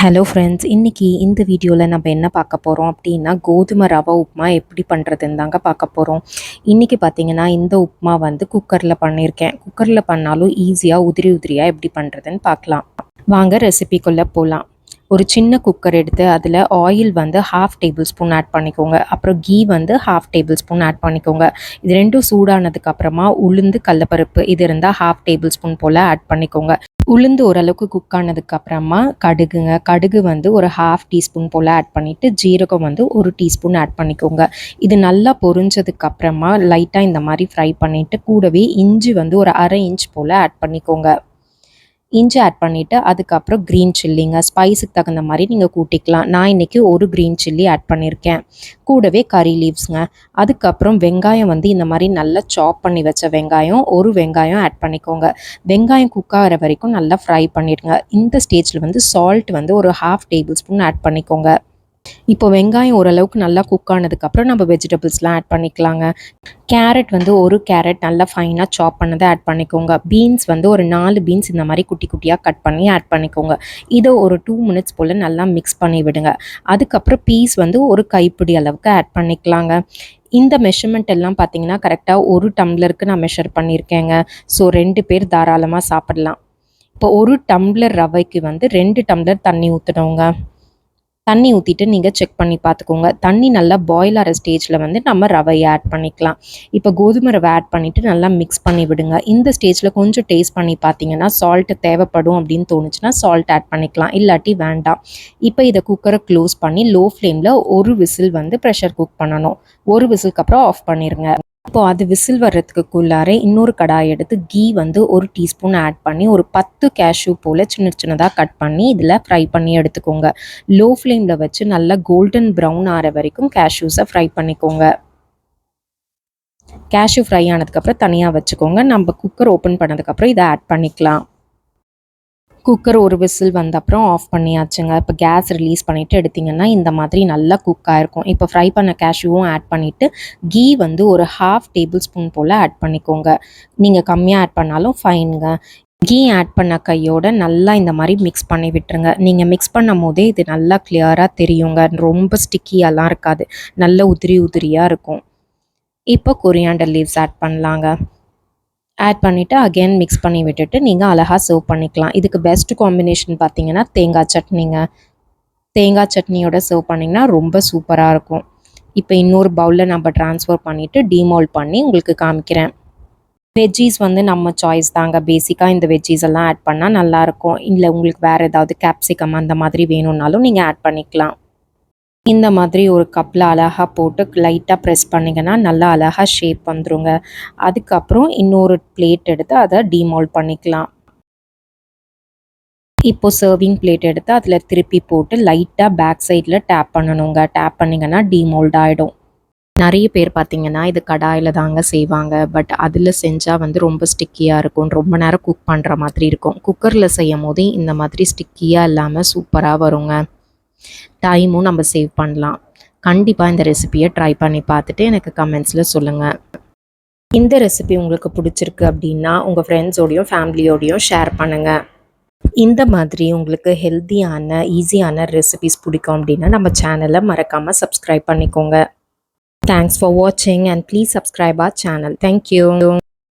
Hello friends, இன்றைக்கி இந்த வீடியோவில் நம்ம என்ன பார்க்க போகிறோம் அப்படின்னா கோதுமை ரவா உப்புமா எப்படி பண்ணுறதுன்னு தாங்க பார்க்க போகிறோம். இன்றைக்கி பார்த்திங்கன்னா இந்த உப்புமா வந்து குக்கரில் பண்ணியிருக்கேன். குக்கரில் பண்ணாலும் ஈஸியாக உதிரி உதிரியாக எப்படி பண்ணுறதுன்னு பார்க்கலாம். வாங்க ரெசிபிக்குள்ளே போகலாம். ஒரு சின்ன குக்கர் எடுத்து அதில் ஆயில் வந்து 1/2 டேபிள் ஸ்பூன் ஆட் பண்ணிக்கோங்க. அப்புறம் கீ வந்து 1/2 டேபிள் ஸ்பூன் ஆட் பண்ணிக்கோங்க. இது ரெண்டும் சூடானதுக்கப்புறமா உளுந்து கடலப்பருப்பு இது இருந்தால் 1/2 டேபிள் ஸ்பூன் போல் ஆட் பண்ணிக்கோங்க. உளுந்து ஓரளவுக்கு குக் ஆனதுக்கப்புறமா கடுகு வந்து ஒரு 1/2 டீஸ்பூன் போல் ஆட் பண்ணிவிட்டு ஜீரகம் வந்து 1 டீஸ்பூன் ஆட் பண்ணிக்கோங்க. இது நல்லா பொரிஞ்சதுக்கப்புறமா லைட்டாக இந்த மாதிரி ஃப்ரை பண்ணிவிட்டு கூடவே இஞ்சி வந்து ஒரு 1/2 இன்ச் போல் ஆட் பண்ணிக்கோங்க. இஞ்சி ஆட் பண்ணிவிட்டு அதுக்கப்புறம் க்ரீன் சில்லிங்க ஸ்பைஸுக்கு தகுந்த மாதிரி நீங்கள் கூட்டிக்கலாம். நான் இன்றைக்கி ஒரு க்ரீன் சில்லி ஆட் பண்ணியிருக்கேன். கூடவே கறி லீவ்ஸுங்க. அதுக்கப்புறம் வெங்காயம் வந்து இந்த மாதிரி நல்லா சாப் பண்ணி வச்ச வெங்காயம் ஒரு வெங்காயம் ஆட் பண்ணிக்கோங்க. வெங்காயம் குக் ஆகிற வரைக்கும் நல்லா ஃப்ரை பண்ணிடுங்க. இந்த ஸ்டேஜில் வந்து சால்ட் வந்து ஒரு 1/2 டேபிள் ஸ்பூன் ஆட் பண்ணிக்கோங்க. இப்போ வெங்காயம் ஓரளவுக்கு நல்லா குக் ஆனதுக்கப்புறம் நம்ம வெஜிடபிள்ஸ்லாம் ஆட் பண்ணிக்கலாங்க. கேரட் வந்து ஒரு கேரட் நல்லா ஃபைனாக சாப் பண்ணதை ஆட் பண்ணிக்கோங்க. பீன்ஸ் வந்து ஒரு 4 பீன்ஸ் இந்த மாதிரி குட்டி குட்டியாக கட் பண்ணி ஆட் பண்ணிக்கோங்க. இதை ஒரு 2 மினிட்ஸ் போல் நல்லா மிக்ஸ் பண்ணி விடுங்க. அதுக்கப்புறம் பீஸ் வந்து ஒரு கைப்பிடி அளவுக்கு ஆட் பண்ணிக்கலாங்க. இந்த மெஷர்மெண்ட் எல்லாம் பார்த்தீங்கன்னா கரெக்டாக 1 டம்ளருக்கு நான் மெஷர் பண்ணியிருக்கேங்க. ஸோ 2 பேர் தாராளமாக சாப்பிடலாம். இப்போ 1 டம்ளர் ரவைக்கு வந்து 2 டம்ளர் தண்ணி ஊற்றணுங்க. தண்ணி ஊற்றிட்டு நீங்கள் செக் பண்ணி பார்த்துக்கோங்க. தண்ணி நல்லா பாயில் ஆகிற ஸ்டேஜில் வந்து நம்ம ரவையை ஆட் பண்ணிக்கலாம். இப்போ கோதுமை ரவை ஆட் பண்ணிவிட்டு நல்லா மிக்ஸ் பண்ணி விடுங்க. இந்த ஸ்டேஜில் கொஞ்சம் டேஸ்ட் பண்ணி பார்த்தீங்கன்னா சால்ட்டு தேவைப்படும் அப்படின்னு தோணுச்சுன்னா சால்ட் ஆட் பண்ணிக்கலாம், இல்லாட்டி வேண்டாம். இப்போ இதை குக்கரை க்ளோஸ் பண்ணி லோ ஃப்ளேமில் ஒரு விசில் வந்து ப்ரெஷர் குக் பண்ணணும். ஒரு விசிலுக்கு அப்புறம் ஆஃப் பண்ணிடுங்க. இப்போது அது விசில் வர்றதுக்குள்ளாரே இன்னொரு கடாய் எடுத்து கீ வந்து 1 டீஸ்பூன் ஆட் பண்ணி ஒரு 10 கேஷ்யூ போல் சின்னதாக கட் பண்ணி இதில் ஃப்ரை பண்ணி எடுத்துக்கோங்க. லோ ஃப்ளேமில் வச்சு நல்லா கோல்டன் ப்ரௌன் ஆகிற வரைக்கும் கேஷ்யூஸை ஃப்ரை பண்ணிக்கோங்க. கேஷ்யூ ஃப்ரை ஆனதுக்கப்புறம் தனியாக வச்சுக்கோங்க. நம்ம குக்கர் ஓப்பன் பண்ணதுக்கப்புறம் இதை ஆட் பண்ணிக்கலாம். குக்கர் ஒரு விசில் வந்த அப்புறம் ஆஃப் பண்ணியாச்சுங்க. இப்போ கேஸ் ரிலீஸ் பண்ணிவிட்டு எடுத்திங்கன்னா இந்த மாதிரி நல்லா குக் ஆகிருக்கும். இப்போ ஃப்ரை பண்ண கேஷ்யூவும் ஆட் பண்ணிவிட்டு கீ வந்து ஒரு 1/2 டேபிள் ஸ்பூன் போல் ஆட் பண்ணிக்கோங்க. நீங்கள் கம்மியாக ஆட் பண்ணாலும் ஃபைனுங்க. கீ ஆட் பண்ண கையோட நல்லா இந்த மாதிரி மிக்ஸ் பண்ணி விட்டுருங்க. நீங்கள் மிக்ஸ் பண்ணும் போதே இது நல்லா கிளியராக தெரியுங்க. ரொம்ப ஸ்டிக்கியாலாம் இருக்காது, நல்ல உதிரி உதிரியாக இருக்கும். இப்போ கொரியாண்டர் லீவ்ஸ் ஆட் பண்ணலாங்க. ஆட் பண்ணிவிட்டு அகெயின் மிக்ஸ் பண்ணி விட்டுட்டு நீங்கள் அழகாக சர்வ் பண்ணிக்கலாம். இதுக்கு பெஸ்ட் காம்பினேஷன் பார்த்தீங்கன்னா தேங்காய் சட்னிங்க. தேங்காய் சட்னியோட சர்வ் பண்ணிங்கன்னா ரொம்ப சூப்பராக இருக்கும். இப்போ இன்னொரு பவுலில் நம்ம ட்ரான்ஸ்ஃபர் பண்ணிவிட்டு டீமோல்ட் பண்ணி உங்களுக்கு காமிக்கிறேன். வெஜ்ஜீஸ் வந்து நம்ம சாய்ஸ் தாங்க. பேசிக்காக இந்த வெஜ்ஜீஸ் எல்லாம் ஆட் பண்ணால் நல்லாயிருக்கும். இல்லை உங்களுக்கு வேறு ஏதாவது கேப்சிகம் அந்த மாதிரி வேணும்னாலும் நீங்கள் ஆட் பண்ணிக்கலாம். இந்த மாதிரி ஒரு கப்பில் அழகாக போட்டு லைட்டாக ப்ரெஸ் பண்ணிங்கன்னா நல்லா அழகாக ஷேப் வந்துருங்க. அதுக்கப்புறம் இன்னொரு பிளேட் எடுத்து அதை டீமோல்ட் பண்ணிக்கலாம். இப்போது சர்விங் பிளேட் எடுத்து அதில் திருப்பி போட்டு லைட்டாக பேக் சைடில் டேப் பண்ணணுங்க. டேப் பண்ணிங்கன்னா டீமோல்ட் ஆகிடும். நிறைய பேர் பார்த்திங்கன்னா இது கடாயில் தாங்க செய்வாங்க. பட் அதில் செஞ்சால் வந்து ரொம்ப ஸ்டிக்கியாக இருக்கும், ரொம்ப நேரம் குக் பண்ணுற மாதிரி இருக்கும். குக்கரில் செய்யும் போதே இந்த மாதிரி ஸ்டிக்கியாக இல்லாமல் சூப்பராக வருங்க. டைமும் நம்ம சேவ் பண்ணலாம். கண்டிப்பாக இந்த ரெசிபியை ட்ரை பண்ணி பார்த்துட்டு எனக்கு கமெண்ட்ஸில் சொல்லுங்கள். இந்த ரெசிபி உங்களுக்கு பிடிச்சிருக்கு அப்படின்னா உங்கள் ஃப்ரெண்ட்ஸோடையும் ஃபேமிலியோடையும் ஷேர் பண்ணுங்கள். இந்த மாதிரி உங்களுக்கு ஹெல்த்தியான ஈஸியான ரெசிபிஸ் பிடிக்கும் அப்படின்னா நம்ம சேனலை மறக்காமல் சப்ஸ்கிரைப் பண்ணிக்கோங்க. தேங்க்ஸ் ஃபார் வாட்சிங் and please subscribe our channel. Thank you.